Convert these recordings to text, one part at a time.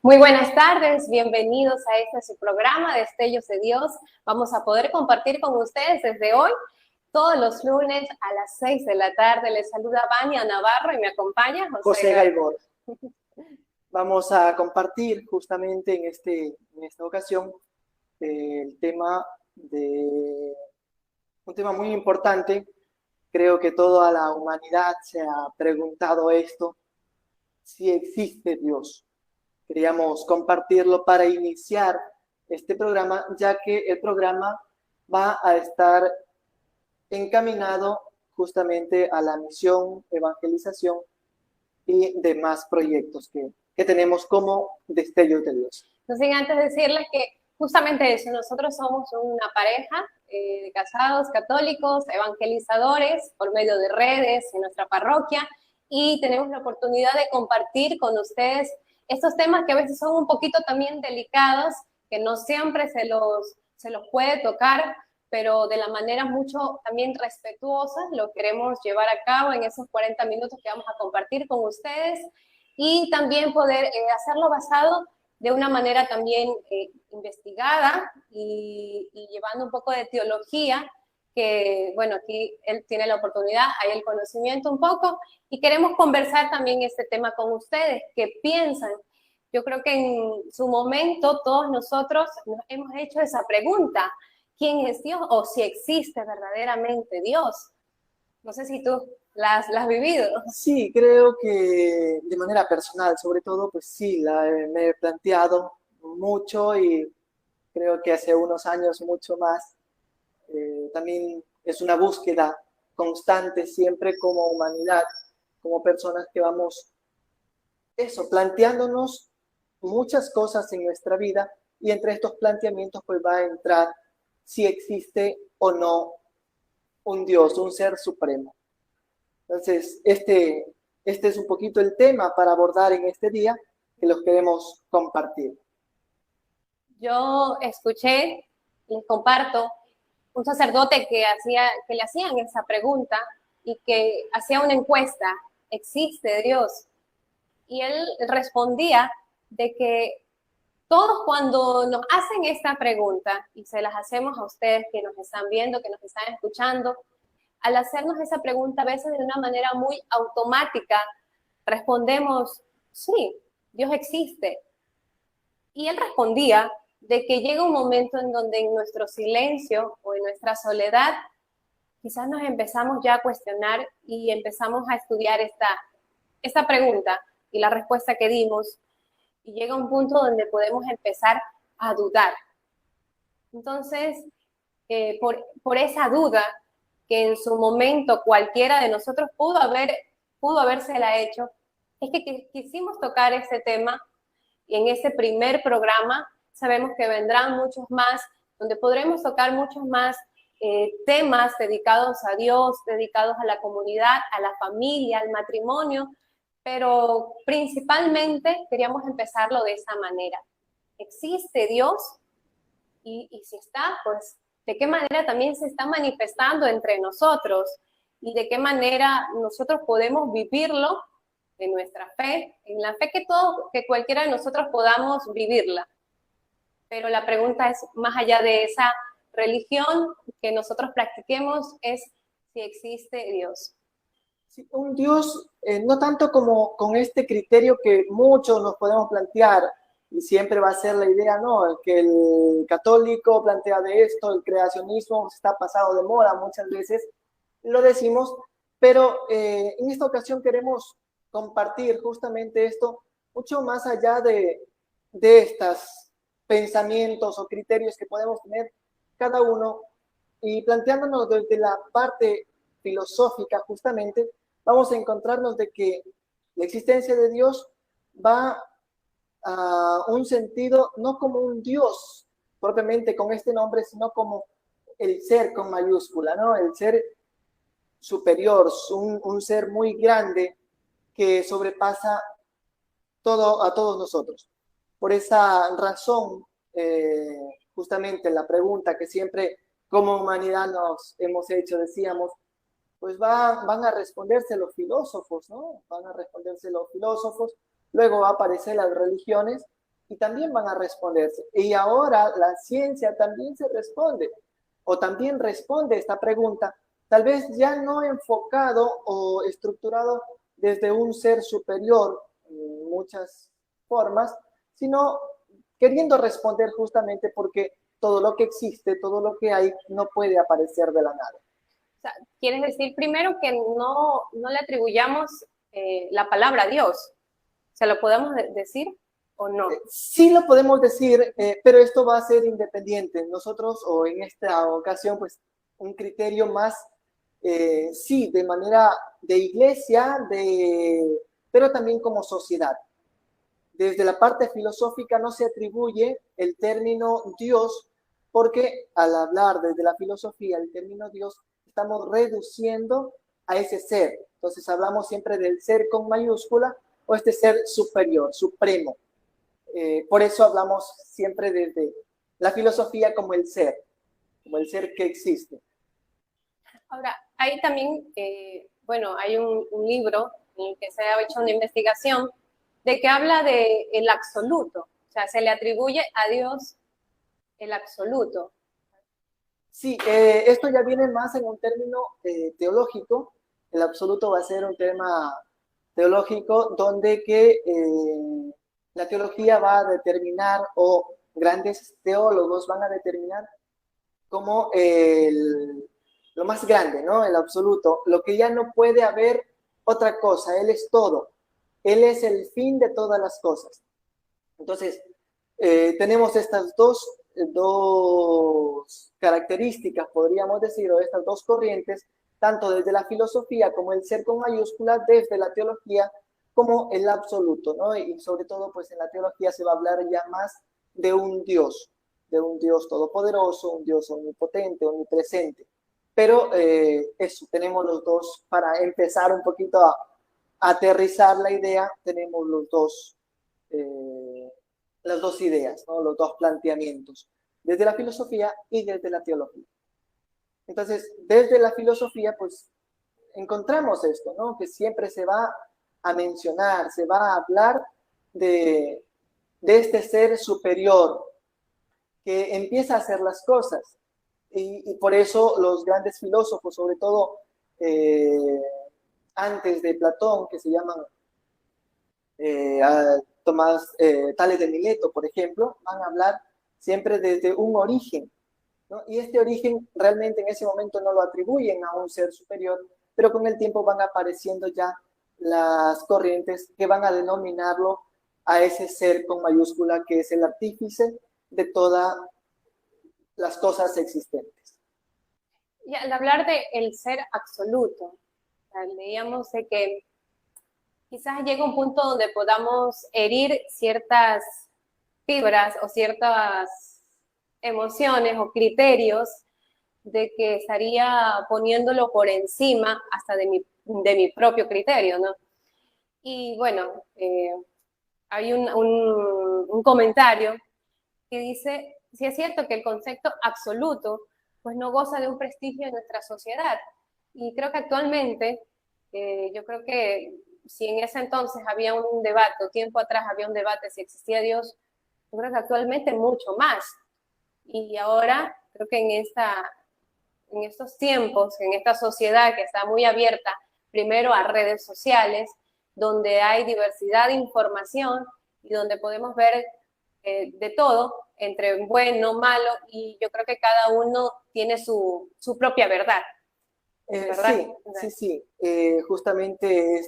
Muy buenas tardes, bienvenidos a este su programa Destellos de Dios. Vamos a poder compartir con ustedes desde hoy, todos los lunes a las 6 de la tarde. Les saluda Vania Navarro y me acompaña José Gaibor. Vamos a compartir justamente en esta ocasión un tema muy importante. Creo que toda la humanidad se ha preguntado esto, si existe Dios. Queríamos compartirlo para iniciar este programa, ya que el programa va a estar encaminado justamente a la misión, evangelización y demás proyectos que tenemos como Destellos de Dios. No sin antes decirles que justamente eso, nosotros somos una pareja de casados católicos, evangelizadores por medio de redes en nuestra parroquia, y tenemos la oportunidad de compartir con ustedes estos temas que a veces son un poquito también delicados, que no siempre se los puede tocar, pero de la manera mucho también respetuosa lo queremos llevar a cabo en esos 40 minutos que vamos a compartir con ustedes, y también poder hacerlo basado de una manera también investigada y llevando un poco de teología, que bueno, aquí él tiene la oportunidad, hay el conocimiento un poco, y queremos conversar también este tema con ustedes. ¿Qué piensan? Yo creo que en su momento todos nosotros nos hemos hecho esa pregunta: ¿quién es Dios? O si existe verdaderamente Dios. No sé si tú la has vivido. Sí, creo que de manera personal, sobre todo, pues sí, me he planteado mucho y creo que hace unos años mucho más. También es una búsqueda constante siempre como humanidad, como personas que vamos planteándonos muchas cosas en nuestra vida, y entre estos planteamientos pues va a entrar si existe o no un Dios, un ser supremo. Entonces, este es un poquito el tema para abordar en este día, que los queremos compartir. Yo escuché, les comparto, un sacerdote que le hacían esa pregunta y que hacía una encuesta: ¿existe Dios? Y él respondía de que todos, cuando nos hacen esta pregunta, y se las hacemos a ustedes que nos están viendo, que nos están escuchando, al hacernos esa pregunta a veces de una manera muy automática, respondemos: sí, Dios existe. Y él respondía de que llega un momento en donde en nuestro silencio o en nuestra soledad, quizás nos empezamos ya a cuestionar y empezamos a estudiar esta pregunta y la respuesta que dimos, y llega un punto donde podemos empezar a dudar. Entonces, por esa duda que en su momento cualquiera de nosotros pudo habérsela hecho, es que quisimos tocar ese tema, y en ese primer programa sabemos que vendrán muchos más, donde podremos tocar muchos más temas dedicados a Dios, dedicados a la comunidad, a la familia, al matrimonio, pero principalmente queríamos empezarlo de esa manera. ¿Existe Dios? Y si está, pues, ¿de qué manera también se está manifestando entre nosotros? ¿Y de qué manera nosotros podemos vivirlo en nuestra fe, en la fe que cualquiera de nosotros podamos vivirla? Pero la pregunta es, más allá de esa religión que nosotros practiquemos, es si existe Dios. Sí, un Dios, no tanto como con este criterio que muchos nos podemos plantear, y siempre va a ser la idea, ¿no? Que el católico plantea de esto, el creacionismo está pasado de moda, muchas veces lo decimos, pero en esta ocasión queremos compartir justamente esto, mucho más allá de estos pensamientos o criterios que podemos tener cada uno, y planteándonos desde la parte filosófica justamente, vamos a encontrarnos de que la existencia de Dios va a un sentido no como un Dios propiamente con este nombre, sino como el ser con mayúscula, ¿no? El ser superior, un ser muy grande que sobrepasa a todos nosotros. Por esa razón, justamente la pregunta que siempre como humanidad nos hemos hecho, decíamos, pues van a responderse los filósofos, ¿no? Van a responderse los filósofos, luego va a aparecer las religiones, y también van a responderse. Y ahora la ciencia también se responde, o también responde esta pregunta, tal vez ya no enfocado o estructurado desde un ser superior en muchas formas, sino queriendo responder justamente porque todo lo que existe, todo lo que hay, no puede aparecer de la nada. O sea, ¿quieres decir primero que no le atribuyamos la palabra a Dios? ¿Se lo podemos decir o no? Sí lo podemos decir, pero esto va a ser independiente. Nosotros, o en esta ocasión, pues un criterio más, sí, de manera de iglesia, pero también como sociedad. Desde la parte filosófica no se atribuye el término Dios, porque al hablar desde la filosofía el término Dios, estamos reduciendo a ese ser. Entonces hablamos siempre del ser con mayúscula o este ser superior, supremo. Por eso hablamos siempre desde la filosofía como el ser que existe. Ahora, hay también, bueno, hay un libro en el que se ha hecho una investigación de que habla de el absoluto, o sea, se le atribuye a Dios el absoluto. Sí, esto ya viene más en un término teológico. El absoluto va a ser un tema teológico donde que la teología va a determinar, o grandes teólogos van a determinar como lo más grande, ¿no? El absoluto, lo que ya no puede haber otra cosa, Él es todo, Él es el fin de todas las cosas. Entonces, tenemos estas dos características, podríamos decir, o estas dos corrientes, tanto desde la filosofía como el ser con mayúscula, desde la teología como el absoluto, ¿no? Y sobre todo, pues en la teología se va a hablar ya más de un Dios todopoderoso, un Dios omnipotente, omnipresente. Pero eso, tenemos los dos, para empezar un poquito a aterrizar la idea, tenemos las dos ideas, ¿no? Los dos planteamientos, desde la filosofía y desde la teología. Entonces, desde la filosofía, pues, encontramos esto, ¿no? Que siempre se va a mencionar, se va a hablar de este ser superior que empieza a hacer las cosas. Y por eso los grandes filósofos, sobre todo antes de Platón, que se llaman Tales de Mileto, por ejemplo, van a hablar siempre desde un origen, ¿no? Y este origen realmente en ese momento no lo atribuyen a un ser superior, pero con el tiempo van apareciendo ya las corrientes que van a denominarlo a ese ser con mayúscula que es el artífice de todas las cosas existentes. Y al hablar de el ser absoluto, leíamos de que quizás llega un punto donde podamos herir ciertas fibras o ciertas emociones o criterios de que estaría poniéndolo por encima hasta de mi propio criterio, ¿no? Y bueno, hay un comentario que dice, si es cierto que el concepto absoluto pues no goza de un prestigio en nuestra sociedad. Y creo que actualmente, yo creo que si en ese entonces había un debate, o tiempo atrás había un debate si existía Dios, yo creo que actualmente mucho más. Y ahora creo que en estos tiempos, en esta sociedad que está muy abierta, primero a redes sociales, donde hay diversidad de información y donde podemos ver de todo, entre bueno, malo, y yo creo que cada uno tiene su propia verdad. ¿Verdad? Sí. Justamente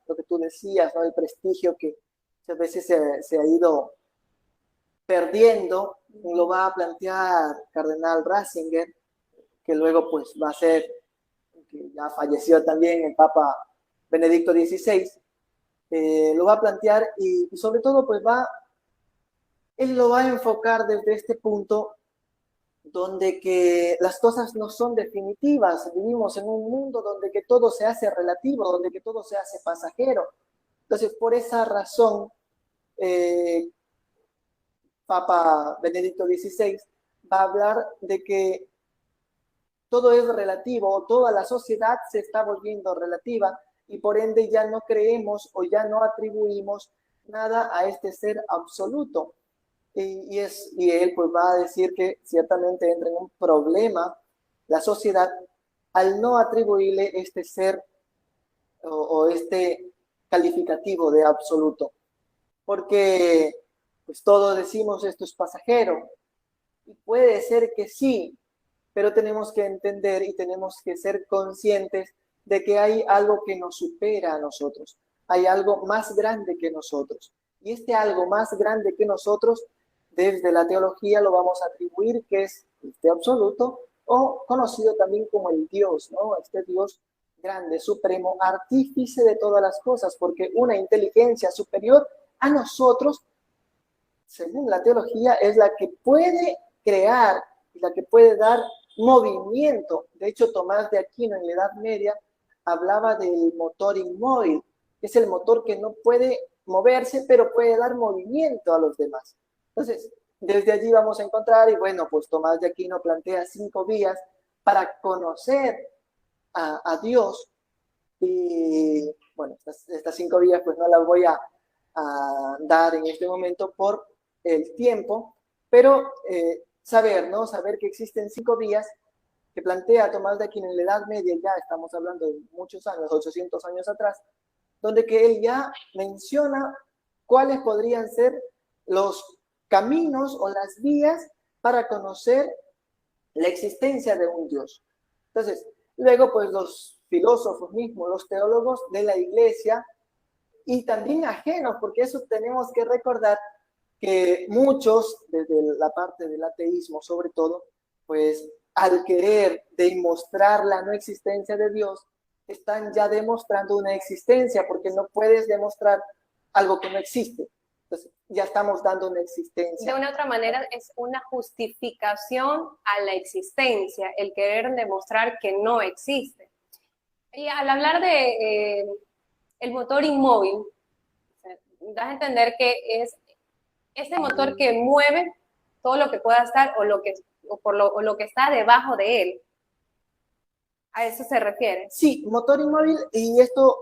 lo que tú decías, ¿no? El prestigio que muchas veces se ha ido perdiendo, lo va a plantear Cardenal Ratzinger, que luego pues va a ser, que ya falleció también el Papa Benedicto XVI, lo va a plantear y sobre todo pues él lo va a enfocar desde este punto donde que las cosas no son definitivas, vivimos en un mundo donde que todo se hace relativo, donde que todo se hace pasajero. Entonces, por esa razón, Papa Benedicto XVI va a hablar de que todo es relativo, toda la sociedad se está volviendo relativa y por ende ya no creemos o ya no atribuimos nada a este ser absoluto. y él pues va a decir que ciertamente entra en un problema la sociedad al no atribuirle este ser o este calificativo de absoluto. Porque pues todos decimos esto es pasajero. Y puede ser que sí, pero tenemos que entender y tenemos que ser conscientes de que hay algo que nos supera a nosotros. Hay algo más grande que nosotros. Y este algo más grande que nosotros, desde la teología lo vamos a atribuir que es este absoluto, o conocido también como el Dios, ¿no? Este Dios grande, supremo, artífice de todas las cosas, porque una inteligencia superior a nosotros, según la teología, es la que puede crear y la que puede dar movimiento. De hecho, Tomás de Aquino en la Edad Media hablaba del motor inmóvil, que es el motor que no puede moverse, pero puede dar movimiento a los demás. Entonces, desde allí vamos a encontrar, y bueno, pues Tomás de Aquino plantea 5 vías para conocer a Dios. Y bueno, estas 5 vías pues no las voy a dar en este momento por el tiempo, pero saber, ¿no? Saber que existen 5 vías que plantea Tomás de Aquino en la Edad Media, ya estamos hablando de muchos años, 800 años atrás, donde que él ya menciona cuáles podrían ser los caminos o las vías para conocer la existencia de un Dios. Entonces, luego pues los filósofos mismos, los teólogos de la iglesia y también ajenos, porque eso tenemos que recordar que muchos, desde la parte del ateísmo sobre todo, pues al querer demostrar la no existencia de Dios, están ya demostrando una existencia, porque no puedes demostrar algo que no existe. Entonces, ya estamos dando una existencia. De una otra manera, es una justificación a la existencia, el querer demostrar que no existe. Y al hablar de el motor inmóvil, das a entender que es ese motor que mueve todo lo que pueda estar o lo que está debajo de él. ¿A eso se refiere? Sí, motor inmóvil, y esto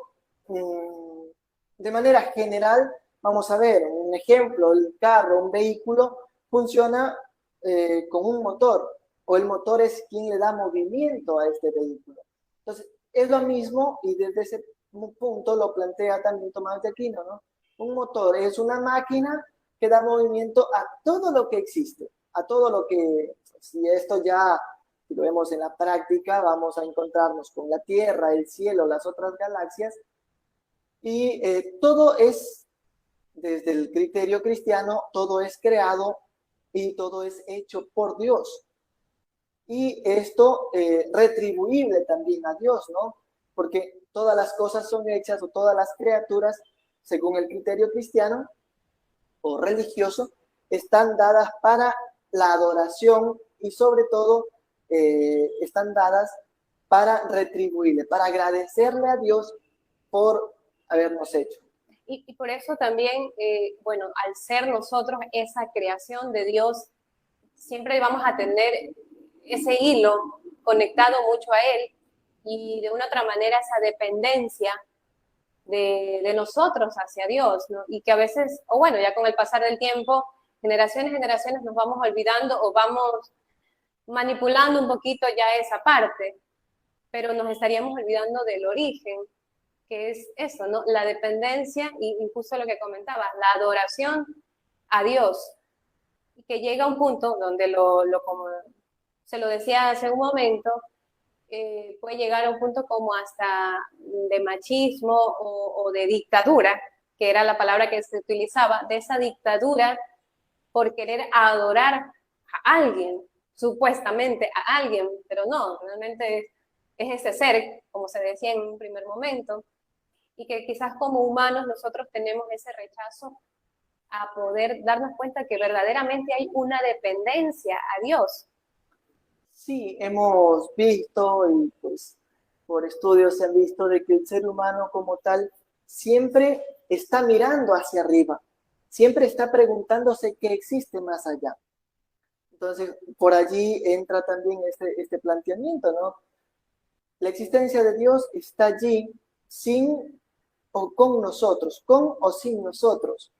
de manera general, vamos a ver, un ejemplo, el carro, un vehículo, funciona con un motor, o el motor es quien le da movimiento a este vehículo. Entonces, es lo mismo, y desde ese punto lo plantea también Tomás de Aquino, ¿no? Un motor es una máquina que da movimiento a todo lo que existe, a todo lo que, si esto ya lo vemos en la práctica, vamos a encontrarnos con la Tierra, el cielo, las otras galaxias, y todo es, desde el criterio cristiano, todo es creado y todo es hecho por Dios. Y esto retribuible también a Dios, ¿no? Porque todas las cosas son hechas, o todas las criaturas, según el criterio cristiano o religioso, están dadas para la adoración y sobre todo están dadas para retribuirle, para agradecerle a Dios por habernos hecho. Y por eso también, bueno, al ser nosotros esa creación de Dios, siempre vamos a tener ese hilo conectado mucho a Él, y de una otra manera esa dependencia de nosotros hacia Dios, ¿no? Y que a veces, o bueno, ya con el pasar del tiempo, generaciones nos vamos olvidando o vamos manipulando un poquito ya esa parte, pero nos estaríamos olvidando del origen, que es eso, ¿no? La dependencia y justo lo que comentabas, la adoración a Dios, y que llega a un punto donde como se lo decía hace un momento, puede llegar a un punto como hasta de machismo o de dictadura, que era la palabra que se utilizaba, de esa dictadura por querer adorar a alguien, supuestamente a alguien, pero no, realmente es ese ser, como se decía en un primer momento, y que quizás como humanos nosotros tenemos ese rechazo a poder darnos cuenta que verdaderamente hay una dependencia a Dios. Sí, hemos visto, y pues por estudios se han visto, de que el ser humano como tal siempre está mirando hacia arriba, siempre está preguntándose qué existe más allá. Entonces, por allí entra también este planteamiento, ¿no? La existencia de Dios está allí sin o con nosotros, con o sin nosotros,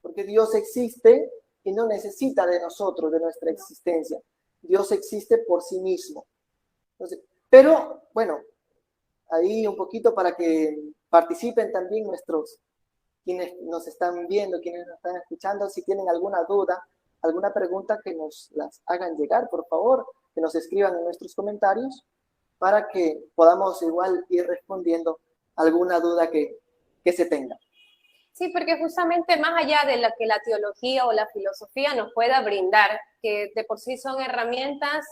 porque Dios existe y no necesita de nosotros, de nuestra existencia. Dios existe por sí mismo. Entonces, pero, bueno, ahí un poquito para que participen también quienes nos están viendo, quienes nos están escuchando, si tienen alguna duda, alguna pregunta, que nos las hagan llegar, por favor, que nos escriban en nuestros comentarios para que podamos igual ir respondiendo alguna duda que se tenga. Sí, porque justamente más allá de lo que la teología o la filosofía nos pueda brindar, que de por sí son herramientas,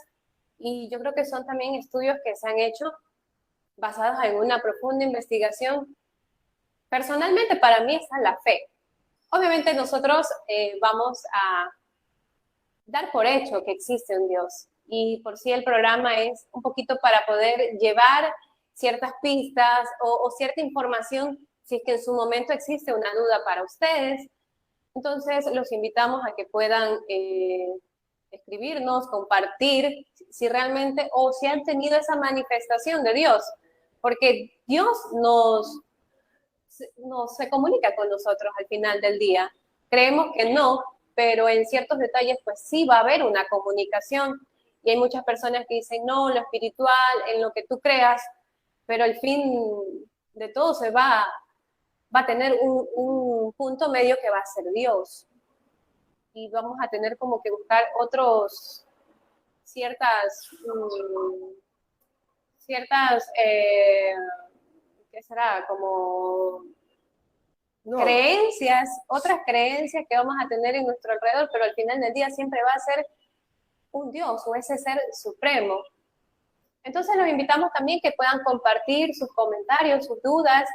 y yo creo que son también estudios que se han hecho basados en una profunda investigación. Personalmente, para mí está la fe. Obviamente nosotros vamos a dar por hecho que existe un Dios, y por sí el programa es un poquito para poder llevar ciertas pistas o cierta información si es que en su momento existe una duda para ustedes. Entonces los invitamos a que puedan escribirnos, compartir si realmente o si han tenido esa manifestación de Dios, porque Dios se comunica con nosotros al final del día. Creemos que no, pero en ciertos detalles pues sí va a haber una comunicación, y hay muchas personas que dicen no, lo espiritual, en lo que tú creas, pero al fin de todo va a tener un punto medio que va a ser Dios, y vamos a tener como que buscar ciertas ¿qué será? Como creencias, otras creencias que vamos a tener en nuestro alrededor, pero al final del día siempre va a ser un Dios o ese ser supremo. Entonces los invitamos también que puedan compartir sus comentarios, sus dudas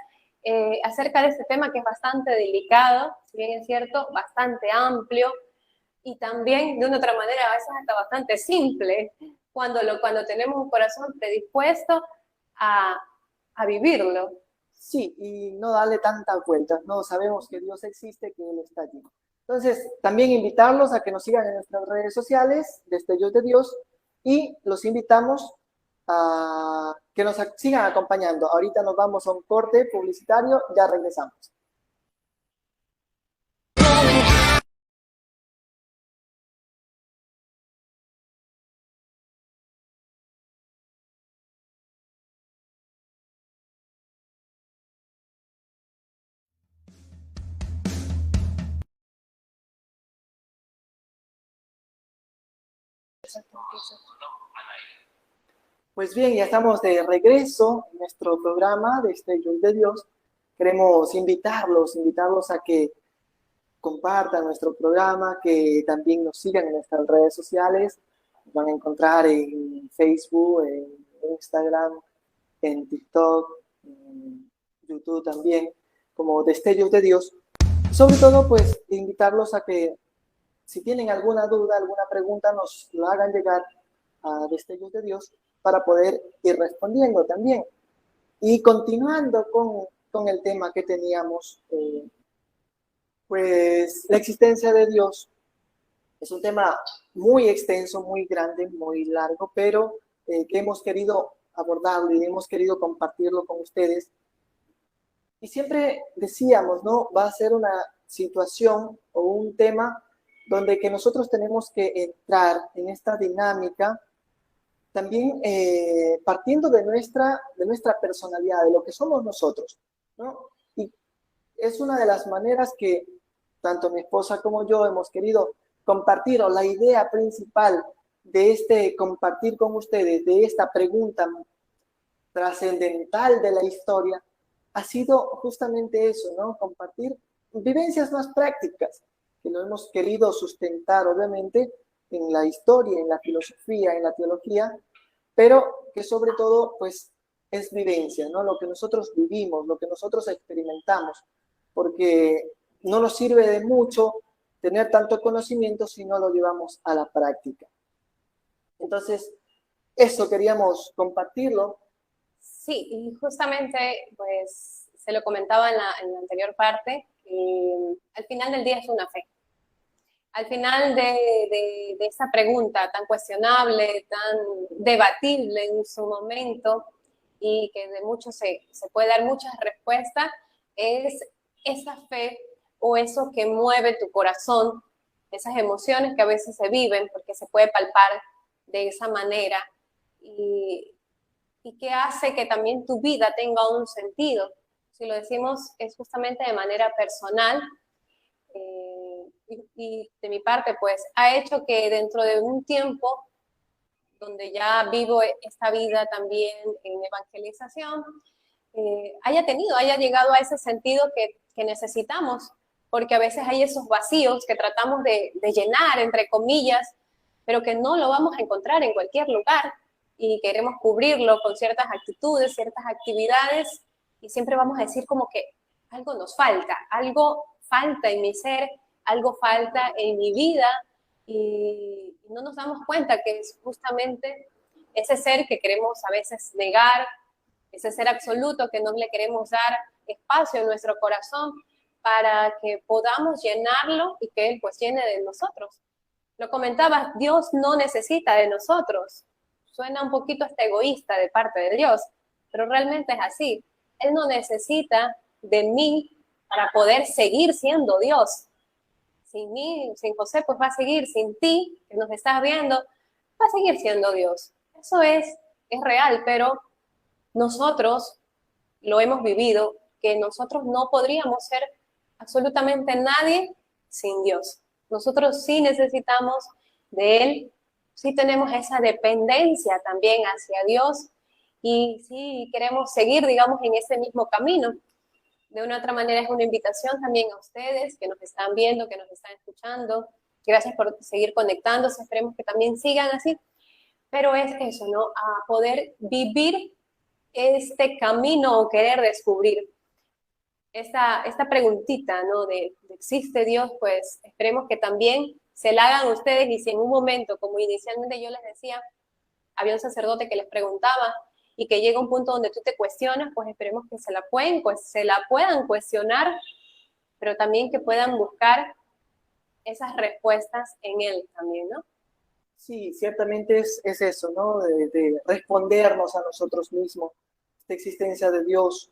acerca de este tema que es bastante delicado, si bien es cierto, bastante amplio, y también de una otra manera a veces hasta bastante simple, cuando tenemos un corazón predispuesto a vivirlo. Sí, y no darle tantas vueltas, no sabemos que Dios existe, que Él está allí. Entonces, también invitarlos a que nos sigan en nuestras redes sociales, Destellos de Dios, y los invitamos a que nos sigan acompañando. Ahorita nos vamos a un corte publicitario, ya regresamos. Pues bien, ya estamos de regreso en nuestro programa de Destellos de Dios. Queremos invitarlos a que compartan nuestro programa, que también nos sigan en nuestras redes sociales. Nos van a encontrar en Facebook, en Instagram, en TikTok, en YouTube también, como Destellos de Dios. Sobre todo, pues, invitarlos a que si tienen alguna duda, alguna pregunta, nos la hagan llegar a Destellos de Dios para poder ir respondiendo también. Y continuando con el tema que teníamos, pues la existencia de Dios es un tema muy extenso, muy grande, muy largo, pero que hemos querido abordarlo y hemos querido compartirlo con ustedes. Y siempre decíamos, ¿no? Va a ser una situación o un tema donde que nosotros tenemos que entrar en esta dinámica también partiendo de nuestra personalidad, de lo que somos nosotros, ¿no? Y es una de las maneras que tanto mi esposa como yo hemos querido compartir, o la idea principal de este compartir con ustedes, de esta pregunta trascendental de la historia, ha sido justamente eso, ¿no? Compartir vivencias más prácticas, que lo hemos querido sustentar, obviamente, en la historia, en la filosofía, en la teología, pero que sobre todo, pues, es vivencia, ¿no? Lo que nosotros vivimos, lo que nosotros experimentamos, porque no nos sirve de mucho tener tanto conocimiento si no lo llevamos a la práctica. Entonces, eso queríamos compartirlo. Sí, y justamente, pues, se lo comentaba en la anterior parte, al final del día es una fe. Al final de esa pregunta tan cuestionable, tan debatible en su momento, y que de mucho se puede dar muchas respuestas, es esa fe o eso que mueve tu corazón esas emociones que a veces se viven, porque se puede palpar de esa manera, y que hace que también tu vida tenga un sentido. Si lo decimos es justamente de manera personal, y de mi parte, pues, ha hecho que dentro de un tiempo donde ya vivo esta vida también en evangelización, haya llegado a ese sentido que necesitamos, porque a veces hay esos vacíos que tratamos de llenar, entre comillas, pero que no lo vamos a encontrar en cualquier lugar y queremos cubrirlo con ciertas actitudes, ciertas actividades, y siempre vamos a decir como que algo nos falta, algo falta en mi ser, algo falta en mi vida, y no nos damos cuenta que es justamente ese ser que queremos a veces negar, ese ser absoluto que no le queremos dar espacio en nuestro corazón para que podamos llenarlo y que Él pues llene de nosotros. Lo comentabas, Dios no necesita de nosotros. Suena un poquito hasta egoísta de parte de Dios, pero realmente es así. Él no necesita de mí para poder seguir siendo Dios. Sin mí, sin José, pues va a seguir. Sin ti, que nos estás viendo, va a seguir siendo Dios. Eso es real, pero nosotros lo hemos vivido, que nosotros no podríamos ser absolutamente nadie sin Dios. Nosotros sí necesitamos de Él, sí tenemos esa dependencia también hacia Dios y sí queremos seguir, digamos, en ese mismo camino. De una u otra manera es una invitación también a ustedes que nos están viendo, que nos están escuchando. Gracias por seguir conectándose, esperemos que también sigan así. Pero es eso, ¿no? A poder vivir este camino o querer descubrir esta preguntita, ¿no? De ¿existe Dios? Pues esperemos que también se la hagan ustedes y si en un momento, como inicialmente yo les decía, había un sacerdote que les preguntaba y que llega un punto donde tú te cuestionas, pues esperemos que se la puedan cuestionar, pero también que puedan buscar esas respuestas en Él también, ¿no? Sí, ciertamente es eso, ¿no? De respondernos a nosotros mismos. Esta existencia de Dios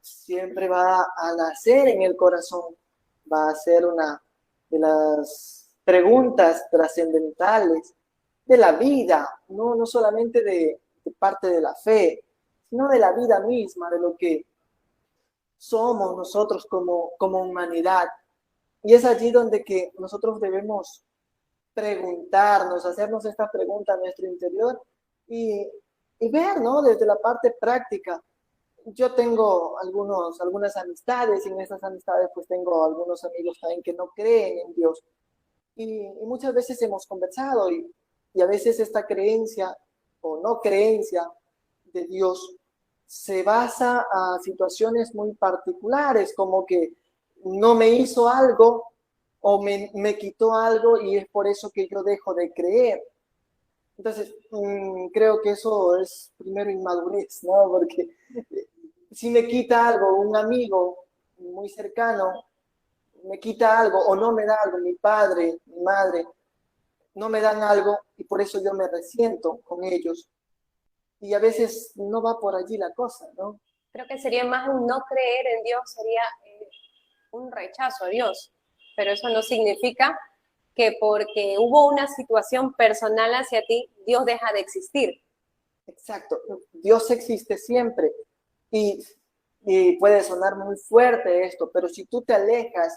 siempre va a nacer en el corazón, va a ser una de las preguntas trascendentales de la vida, no solamente de parte de la fe, sino de la vida misma, de lo que somos nosotros como humanidad. Y es allí donde que nosotros debemos preguntarnos, hacernos esta pregunta a nuestro interior y ver, ¿no? Desde la parte práctica. Yo tengo algunas amistades y en esas amistades pues tengo algunos amigos también que no creen en Dios. Y muchas veces hemos conversado y a veces esta creencia o no creencia de Dios se basa a situaciones muy particulares, como que no me hizo algo o me quitó algo y es por eso que yo dejo de creer. Entonces, creo que eso es primero inmadurez, ¿no? Porque si me quita algo, un amigo muy cercano, me quita algo o no me da algo, mi padre, mi madre, no me dan algo y por eso yo me resiento con ellos. Y a veces no va por allí la cosa, ¿no? Creo que sería más un no creer en Dios, sería un rechazo a Dios, pero eso no significa que porque hubo una situación personal hacia ti, Dios deja de existir. Exacto, Dios existe siempre y puede sonar muy fuerte esto, pero si tú te alejas,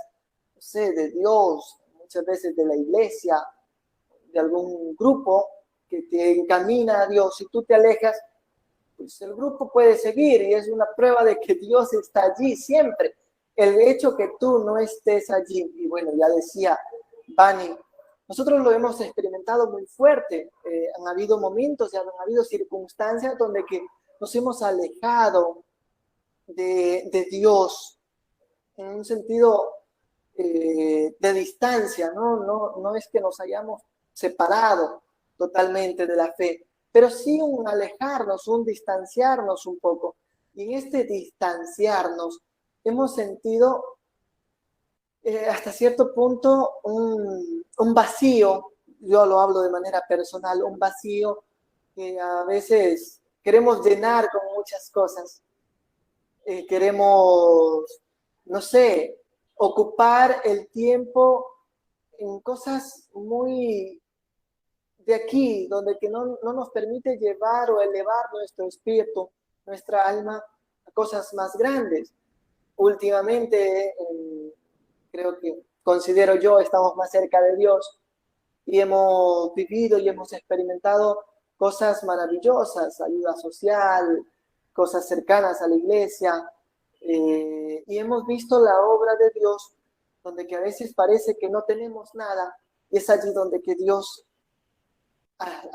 no sé, de Dios, muchas veces de la iglesia, de algún grupo que te encamina a Dios, si tú te alejas, pues el grupo puede seguir y es una prueba de que Dios está allí siempre. El hecho que tú no estés allí, y bueno, ya decía Bani, nosotros lo hemos experimentado muy fuerte. Han habido momentos y han habido circunstancias donde que nos hemos alejado de Dios en un sentido de distancia, no es que nos hayamos separado totalmente de la fe, pero sí un alejarnos, un distanciarnos un poco. Y en este distanciarnos hemos sentido hasta cierto punto un vacío, yo lo hablo de manera personal, un vacío que a veces queremos llenar con muchas cosas. Queremos, no sé, ocupar el tiempo en cosas muy de aquí, donde que no nos permite llevar o elevar nuestro espíritu, nuestra alma a cosas más grandes. Últimamente, creo que considero yo, estamos más cerca de Dios y hemos vivido y hemos experimentado cosas maravillosas, ayuda social, cosas cercanas a la iglesia, y hemos visto la obra de Dios, donde que a veces parece que no tenemos nada, y es allí donde que Dios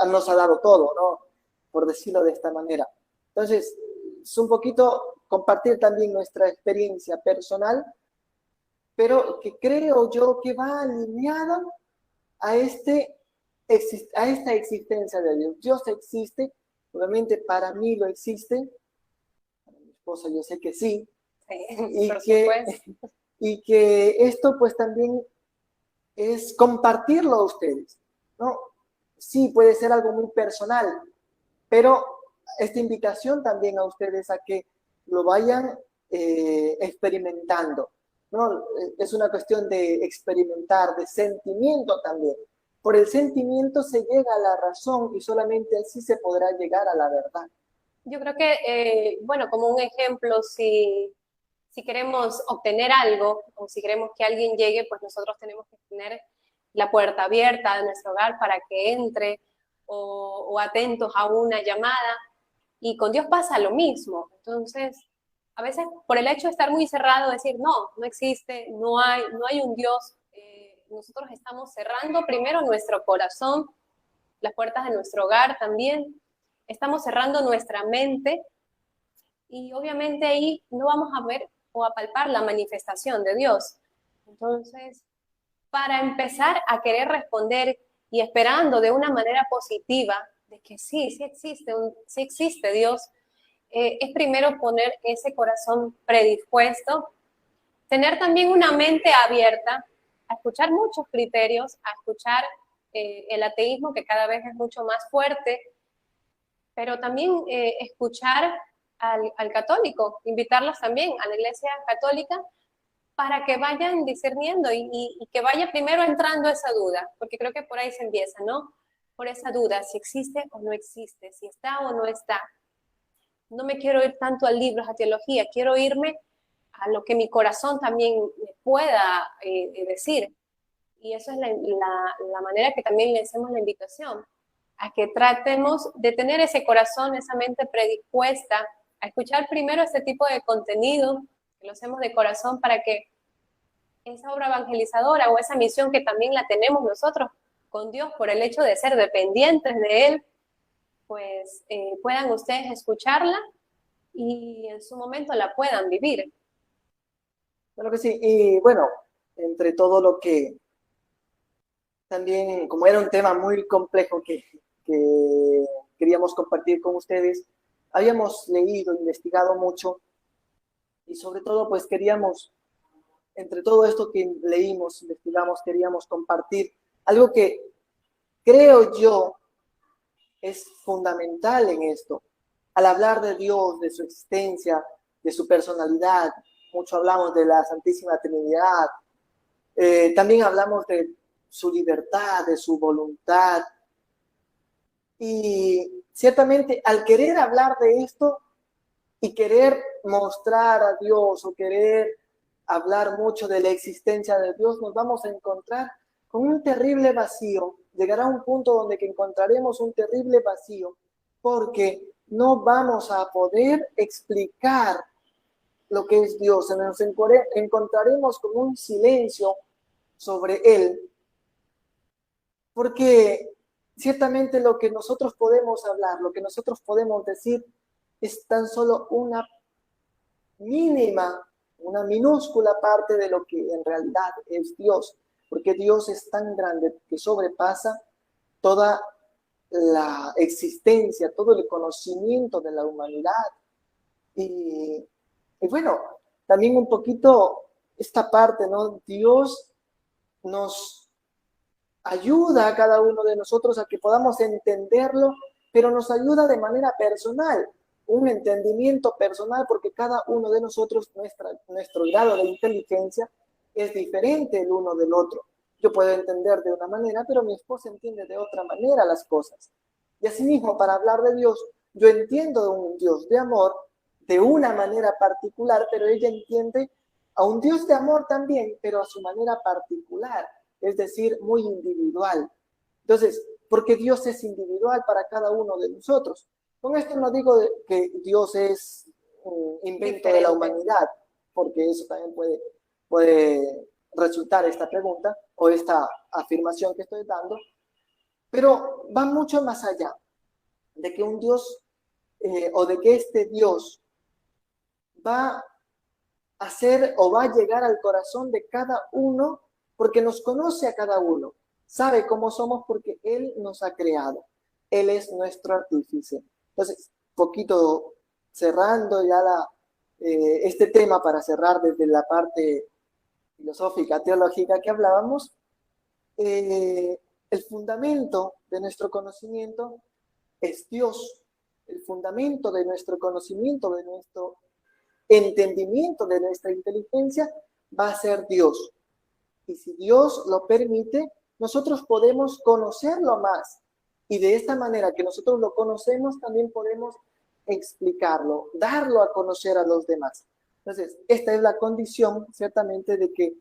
nos ha dado todo, ¿no? Por decirlo de esta manera. Entonces, es un poquito compartir también nuestra experiencia personal, pero que creo yo que va alineada a esta existencia de Dios. Dios existe, obviamente para mí lo existe, para mi esposa yo sé que sí, y que esto pues también es compartirlo a ustedes, ¿no? Sí, puede ser algo muy personal, pero esta invitación también a ustedes a que lo vayan experimentando, ¿no? Es una cuestión de experimentar, de sentimiento también. Por el sentimiento se llega a la razón y solamente así se podrá llegar a la verdad. Yo creo que, bueno, como un ejemplo, si queremos obtener algo o si queremos que alguien llegue, pues nosotros tenemos que tener la puerta abierta de nuestro hogar para que entre o atentos a una llamada. Y con Dios pasa lo mismo. Entonces, a veces por el hecho de estar muy cerrado, decir, no existe, no hay un Dios, nosotros estamos cerrando primero nuestro corazón, las puertas de nuestro hogar también, estamos cerrando nuestra mente y obviamente ahí no vamos a ver o a palpar la manifestación de Dios. Entonces, para empezar a querer responder y esperando de una manera positiva de que sí existe Dios, es primero poner ese corazón predispuesto, tener también una mente abierta a escuchar muchos criterios, a escuchar el ateísmo que cada vez es mucho más fuerte, pero también escuchar al católico, invitarlos también a la iglesia católica para que vayan discerniendo y que vaya primero entrando esa duda, porque creo que por ahí se empieza, ¿no? Por esa duda, si existe o no existe, si está o no está. No me quiero ir tanto a libros, a teología, quiero irme a lo que mi corazón también me pueda decir. Y eso es la manera que también le hacemos la invitación, a que tratemos de tener ese corazón, esa mente predispuesta a escuchar primero este tipo de contenido, que lo hacemos de corazón para que esa obra evangelizadora o esa misión que también la tenemos nosotros con Dios por el hecho de ser dependientes de Él, pues puedan ustedes escucharla y en su momento la puedan vivir. Claro que sí, y bueno, entre todo lo que también, como era un tema muy complejo que queríamos compartir con ustedes, habíamos leído, investigado mucho y sobre todo pues queríamos, entre todo esto que leímos, investigamos, queríamos compartir algo que creo yo es fundamental en esto. Al hablar de Dios, de su existencia, de su personalidad, mucho hablamos de la Santísima Trinidad, también hablamos de su libertad, de su voluntad. Y ciertamente al querer hablar de esto y querer mostrar a Dios o querer hablar mucho de la existencia de Dios, nos vamos a encontrar con un terrible vacío. Llegará un punto donde que encontraremos un terrible vacío porque no vamos a poder explicar lo que es Dios. Nos encontraremos con un silencio sobre Él, porque ciertamente lo que nosotros podemos hablar, lo que nosotros podemos decir, es tan solo una mínima, una minúscula parte de lo que en realidad es Dios, porque Dios es tan grande que sobrepasa toda la existencia, todo el conocimiento de la humanidad. Y bueno, también un poquito esta parte, ¿no? Dios nos ayuda a cada uno de nosotros a que podamos entenderlo, pero nos ayuda de manera personal, un entendimiento personal, porque cada uno de nosotros, nuestro grado de inteligencia es diferente el uno del otro. Yo puedo entender de una manera, pero mi esposa entiende de otra manera las cosas. Y asimismo, para hablar de Dios, yo entiendo de un Dios de amor de una manera particular, pero ella entiende a un Dios de amor también, pero a su manera particular, es decir, muy individual. Entonces, porque Dios es individual para cada uno de nosotros. Con esto no digo que Dios es un invento de la humanidad, porque eso también puede resultar esta pregunta o esta afirmación que estoy dando, pero va mucho más allá de que un Dios o de que este Dios va a ser o va a llegar al corazón de cada uno porque nos conoce a cada uno, sabe cómo somos porque Él nos ha creado, Él es nuestro artífice. Entonces, poquito cerrando ya este tema para cerrar desde la parte filosófica, teológica que hablábamos, el fundamento de nuestro conocimiento es Dios. El fundamento de nuestro conocimiento, de nuestro entendimiento, de nuestra inteligencia, va a ser Dios. Y si Dios lo permite, nosotros podemos conocerlo más. Y de esta manera que nosotros lo conocemos, también podemos explicarlo, darlo a conocer a los demás. Entonces, esta es la condición, ciertamente, de que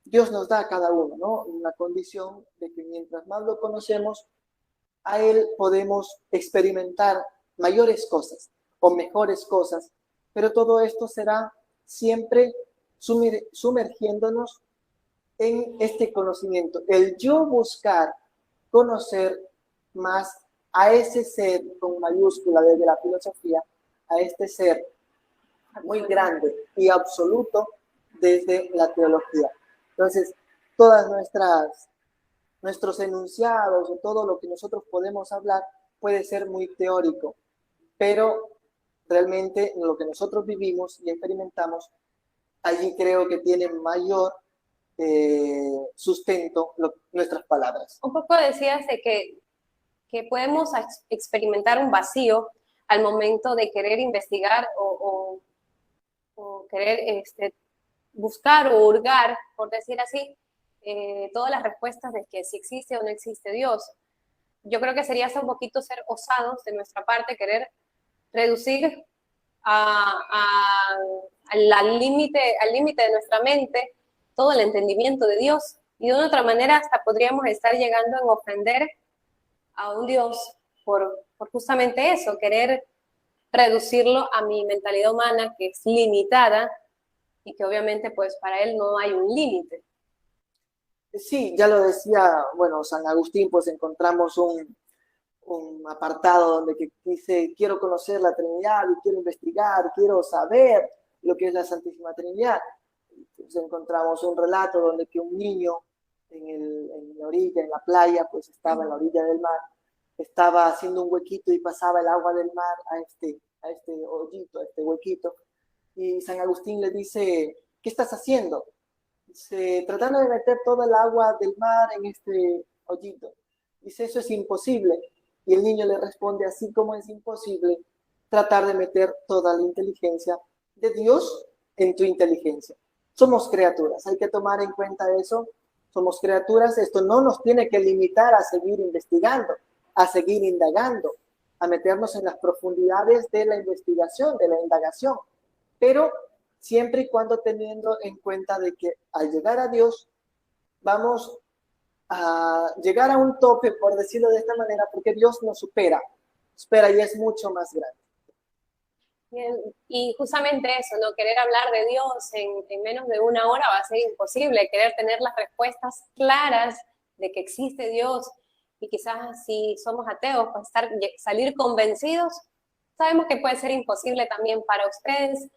Dios nos da a cada uno, ¿no? Una condición de que mientras más lo conocemos, a Él podemos experimentar mayores cosas o mejores cosas, pero todo esto será siempre sumergiéndonos en este conocimiento. El yo buscar conocer más a ese ser con mayúscula desde la filosofía, a este ser muy grande y absoluto desde la teología. Entonces, todas nuestros enunciados o todo lo que nosotros podemos hablar puede ser muy teórico, pero realmente lo que nosotros vivimos y experimentamos, allí creo que tiene mayor sustento nuestras palabras. Un poco decías de que podemos experimentar un vacío al momento de querer investigar o querer buscar o hurgar, por decir así, todas las respuestas de que si existe o no existe Dios. Yo creo que sería hasta un poquito ser osados de nuestra parte, querer reducir al límite de nuestra mente todo el entendimiento de Dios. Y de una otra manera hasta podríamos estar llegando a ofender a un Dios por justamente eso, querer reducirlo a mi mentalidad humana que es limitada y que obviamente pues para él no hay un límite. Sí, ya lo decía, bueno, San Agustín, pues encontramos un apartado donde que dice, quiero conocer la Trinidad y quiero investigar, quiero saber lo que es la Santísima Trinidad. Entonces encontramos un relato donde que un niño en la orilla, en la playa, pues estaba en la orilla del mar, estaba haciendo un huequito y pasaba el agua del mar a este hoyito, a este huequito, y San Agustín le dice, ¿qué estás haciendo? Dice, tratando de meter toda el agua del mar en este hoyito. Dice, eso es imposible. Y el niño le responde, así como es imposible tratar de meter toda la inteligencia de Dios en tu inteligencia. Somos criaturas, hay que tomar en cuenta eso. Somos criaturas, esto no nos tiene que limitar a seguir investigando, a seguir indagando, a meternos en las profundidades de la investigación, de la indagación. Pero siempre y cuando teniendo en cuenta de que al llegar a Dios vamos a llegar a un tope, por decirlo de esta manera, porque Dios nos supera y es mucho más grande. Bien. Y justamente eso, ¿no? Querer hablar de Dios en menos de una hora va a ser imposible, querer tener las respuestas claras de que existe Dios y quizás si somos ateos, pues salir convencidos, sabemos que puede ser imposible también para ustedes,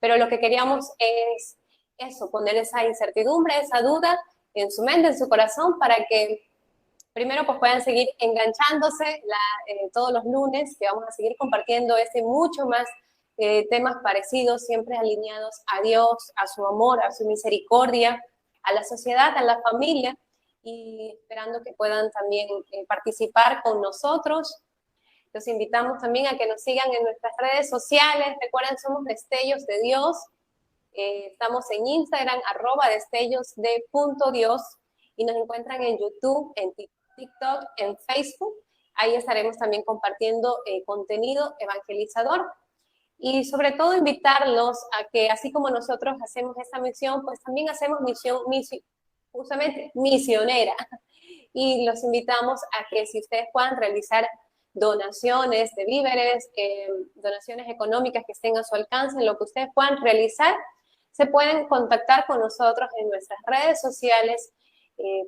pero lo que queríamos es eso, poner esa incertidumbre, esa duda en su mente, en su corazón, para que primero pues puedan seguir enganchándose todos los lunes, que vamos a seguir compartiendo mucho más temas parecidos, siempre alineados a Dios, a su amor, a su misericordia, a la sociedad, a la familia, y esperando que puedan también participar con nosotros. Los invitamos también a que nos sigan en nuestras redes sociales. Recuerden, somos Destellos de Dios. Estamos en Instagram, @destellosde.dios. y nos encuentran en YouTube, en TikTok, en Facebook. Ahí estaremos también compartiendo contenido evangelizador. Y sobre todo invitarlos a que, así como nosotros hacemos esta misión, pues también hacemos justamente misionera. Y los invitamos a que si ustedes puedan realizar donaciones de víveres, donaciones económicas que estén a su alcance, lo que ustedes puedan realizar, se pueden contactar con nosotros en nuestras redes sociales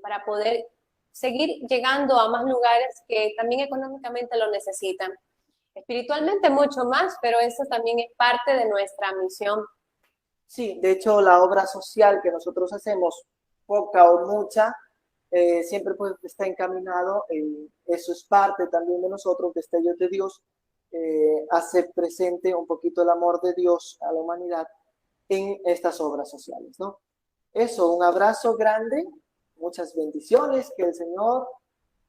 para poder seguir llegando a más lugares que también económicamente lo necesitan. Espiritualmente mucho más, pero eso también es parte de nuestra misión. Sí, de hecho la obra social que nosotros hacemos, poca o mucha, siempre pues está encaminado, eso es parte también de nosotros, Destellos de Dios, hacer presente un poquito el amor de Dios a la humanidad en estas obras sociales, ¿no? Eso, un abrazo grande, muchas bendiciones, que el Señor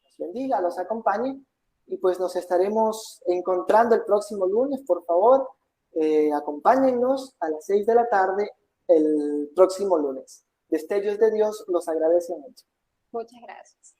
los bendiga, los acompañe, y pues nos estaremos encontrando el próximo lunes. Por favor, acompáñennos a las 6 de la tarde el próximo lunes. Destellos de Dios los agradece mucho. Muchas gracias.